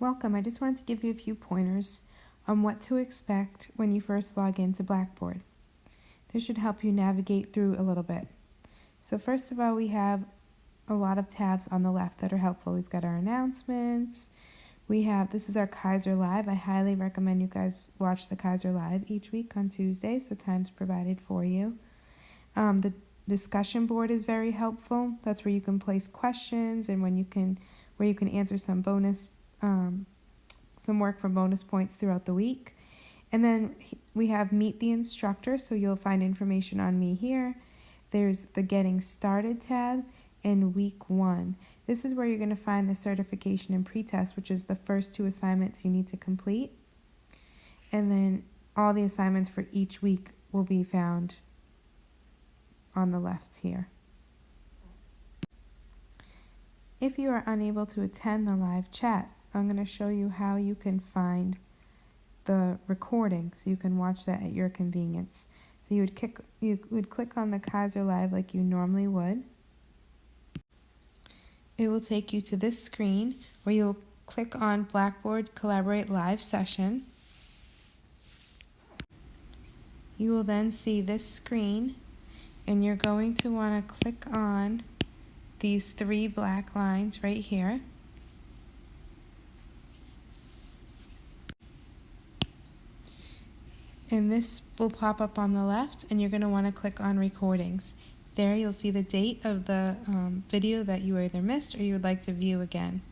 Welcome. I just wanted to give you a few pointers on what to expect when you first log into Blackboard. This should help you navigate through a little bit. So first of all, we have a lot of tabs on the left that are helpful. We've got our announcements. This is our Keiser Live. I highly recommend you guys watch the Keiser Live each week on Tuesdays. The time's provided for you. The discussion board is very helpful. That's where you can place questions and where you can answer some work for bonus points throughout the week. And then we have Meet the Instructor, so you'll find information on me here. There's the Getting Started tab in week 1. This is where you're going to find the certification and pretest, which is the first 2 assignments you need to complete. And then all the assignments for each week will be found on the left here. If you are unable to attend the live chat, I'm going to show you how you can find the recording so you can watch that at your convenience. So you would click on the Keiser Live like you normally would. It will take you to this screen where you'll click on Blackboard Collaborate Live Session. You will then see this screen, and you're going to want to click on these 3 black lines right here. And this will pop up on the left, and you're going to want to click on Recordings. There you'll see the date of the video that you either missed or you would like to view again.